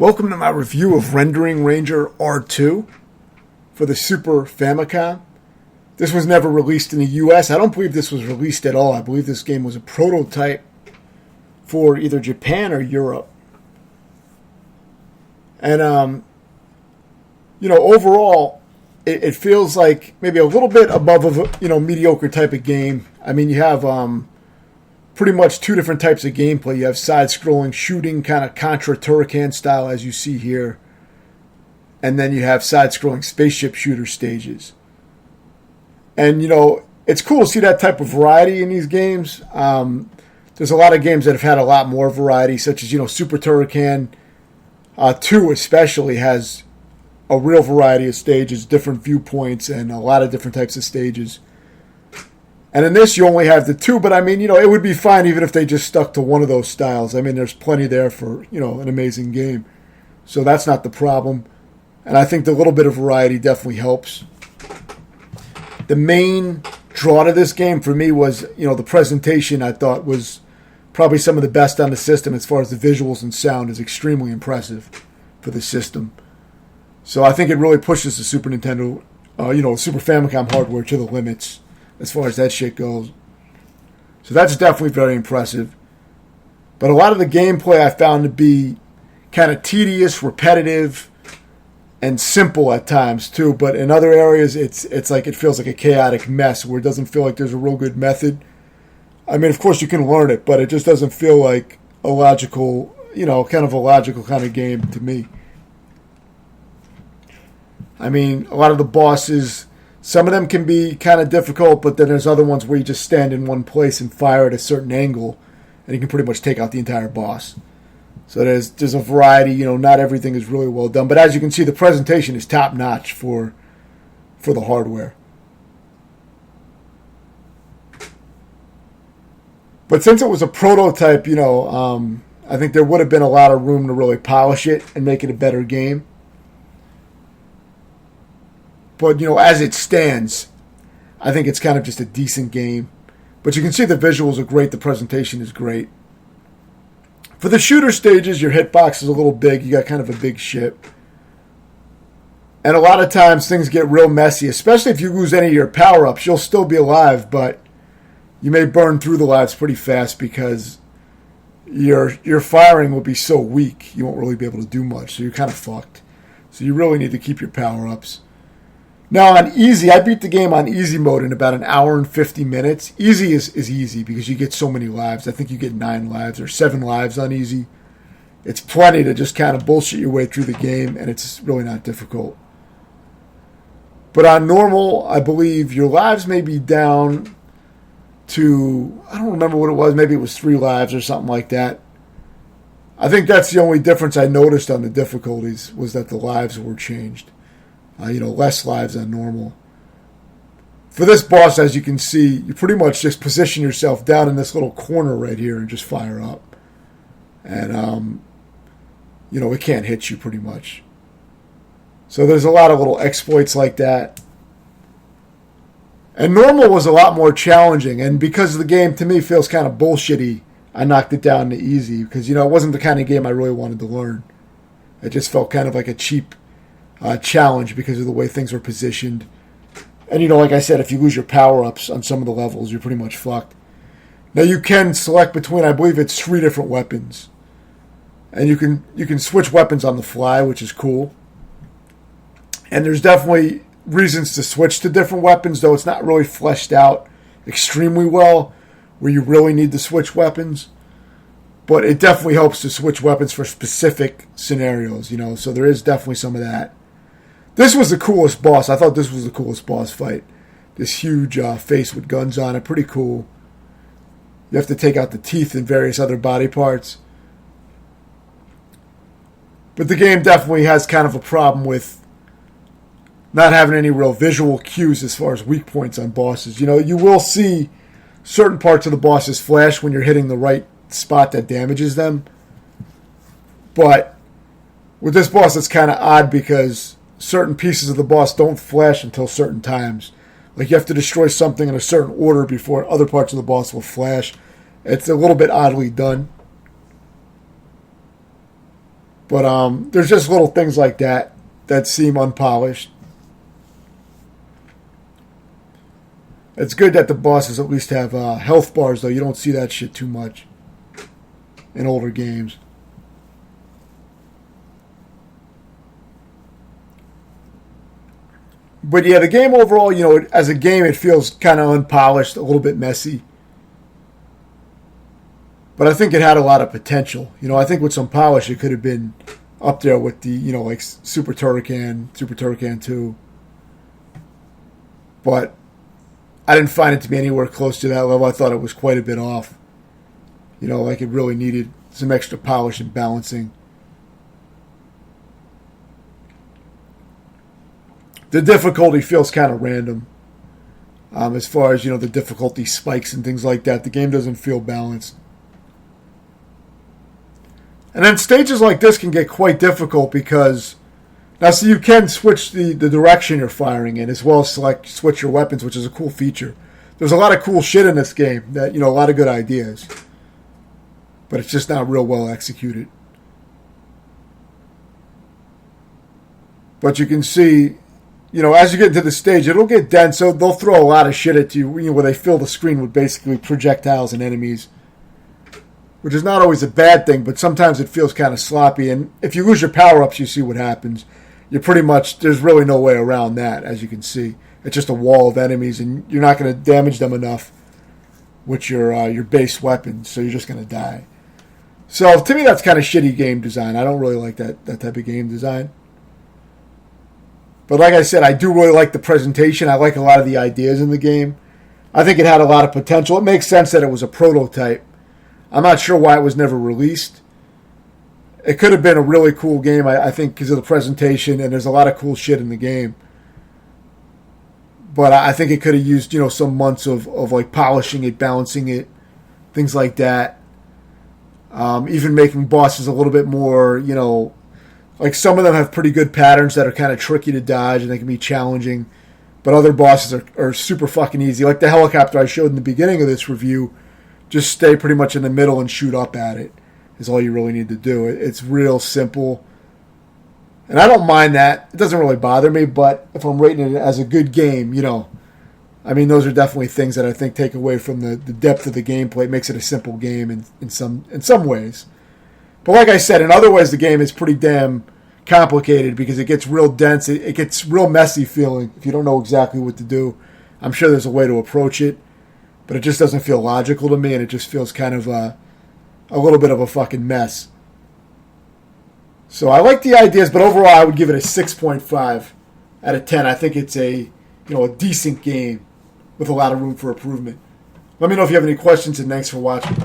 Welcome to my review of Rendering Ranger R2 for the Super Famicom. This was never released in the US. I don't believe this was released at all. I believe this game was a prototype for either Japan or Europe. And, overall, it feels like maybe a little bit above a, mediocre type of game. I mean, you have pretty much two different types of gameplay. You have side-scrolling shooting, kind of Contra Turrican style, as you see here. And then you have side-scrolling spaceship shooter stages. And, it's cool to see that type of variety in these games. There's a lot of games that have had a lot more variety, such as, Super Turrican 2 especially has a real variety of stages, different viewpoints, and a lot of different types of stages. And in this, you only have the two, but I mean, it would be fine even if they just stuck to one of those styles. I mean, there's plenty there for, an amazing game. So that's not the problem. And I think the little bit of variety definitely helps. The main draw to this game for me was, the presentation I thought was probably some of the best on the system as far as the visuals and sound is extremely impressive for the system. So I think it really pushes the Super Nintendo, Super Famicom hardware to the limits as far as that shit goes. So that's definitely very impressive. But a lot of the gameplay I found to be kind of tedious, repetitive, and simple at times too. But in other areas, it's like it feels like a chaotic mess where it doesn't feel like there's a real good method. I mean, of course you can learn it, but it just doesn't feel like a logical, kind of a logical kind of game to me. I mean, a lot of the bosses, some of them can be kind of difficult, but then there's other ones where you just stand in one place and fire at a certain angle, and you can pretty much take out the entire boss. So there's a variety, not everything is really well done. But as you can see, the presentation is top-notch for the hardware. But since it was a prototype, I think there would have been a lot of room to really polish it and make it a better game. But, as it stands, I think it's kind of just a decent game. But you can see the visuals are great. The presentation is great. For the shooter stages, your hitbox is a little big. You got kind of a big ship. And a lot of times things get real messy, especially if you lose any of your power-ups. You'll still be alive, but you may burn through the lives pretty fast because your firing will be so weak. You won't really be able to do much, so you're kind of fucked. So you really need to keep your power-ups. Now, on easy, I beat the game on easy mode in about an hour and 50 minutes. Easy is easy because you get so many lives. I think you get 9 lives or 7 lives on easy. It's plenty to just kind of bullshit your way through the game, and it's really not difficult. But on normal, I believe your lives may be down to, I don't remember what it was, maybe it was 3 lives or something like that. I think that's the only difference I noticed on the difficulties was that the lives were changed. Less lives than normal. For this boss, as you can see, you pretty much just position yourself down in this little corner right here and just fire up. And, it can't hit you pretty much. So there's a lot of little exploits like that. And normal was a lot more challenging. And because the game, to me, feels kind of bullshitty, I knocked it down to easy. Because, it wasn't the kind of game I really wanted to learn. It just felt kind of like a cheap challenge because of the way things were positioned. And, like I said, if you lose your power-ups on some of the levels, you're pretty much fucked. Now, you can select between, I believe it's 3 different weapons. And you can switch weapons on the fly, which is cool. And there's definitely reasons to switch to different weapons, though it's not really fleshed out extremely well where you really need to switch weapons. But it definitely helps to switch weapons for specific scenarios, so there is definitely some of that. This was the coolest boss. I thought this was the coolest boss fight. This huge face with guns on it. Pretty cool. You have to take out the teeth and various other body parts. But the game definitely has kind of a problem with not having any real visual cues as far as weak points on bosses. You will see certain parts of the bosses flash when you're hitting the right spot that damages them. But with this boss, it's kind of odd because certain pieces of the boss don't flash until certain times. Like you have to destroy something in a certain order before other parts of the boss will flash. It's a little bit oddly done. But there's just little things like that that seem unpolished. It's good that the bosses at least have health bars, though. You don't see that shit too much in older games. But yeah, the game overall, as a game, it feels kind of unpolished, a little bit messy. But I think it had a lot of potential. I think with some polish, it could have been up there with the, like Super Turrican 2. But I didn't find it to be anywhere close to that level. I thought it was quite a bit off. Like it really needed some extra polish and balancing. The difficulty feels kind of random. As far as, the difficulty spikes and things like that. The game doesn't feel balanced. And then stages like this can get quite difficult because now, so you can switch the direction you're firing in as well as switch your weapons, which is a cool feature. There's a lot of cool shit in this game that, a lot of good ideas. But it's just not real well executed. But you can see, as you get into the stage, it'll get dense, so they'll throw a lot of shit at you, where they fill the screen with basically projectiles and enemies. Which is not always a bad thing, but sometimes it feels kind of sloppy. And if you lose your power-ups, you see what happens. You're pretty much, there's really no way around that, as you can see. It's just a wall of enemies, and you're not going to damage them enough with your base weapons, so you're just going to die. So, to me, that's kind of shitty game design. I don't really like that type of game design. But like I said, I do really like the presentation. I like a lot of the ideas in the game. I think it had a lot of potential. It makes sense that it was a prototype. I'm not sure why it was never released. It could have been a really cool game, I think, because of the presentation, and there's a lot of cool shit in the game. But I think it could have used, some months of like polishing it, balancing it, things like that. Even making bosses a little bit more, like some of them have pretty good patterns that are kind of tricky to dodge and they can be challenging. But other bosses are super fucking easy. Like the helicopter I showed in the beginning of this review. Just stay pretty much in the middle and shoot up at it is all you really need to do. It's real simple. And I don't mind that. It doesn't really bother me, but if I'm rating it as a good game, those are definitely things that I think take away from the depth of the gameplay. It makes it a simple game in some ways. But like I said, in other ways, the game is pretty damn complicated because it gets real dense. It gets real messy feeling if you don't know exactly what to do. I'm sure there's a way to approach it. But it just doesn't feel logical to me, and it just feels kind of a little bit of a fucking mess. So I like the ideas, but overall I would give it a 6.5 out of 10. I think it's a decent game with a lot of room for improvement. Let me know if you have any questions, and thanks for watching.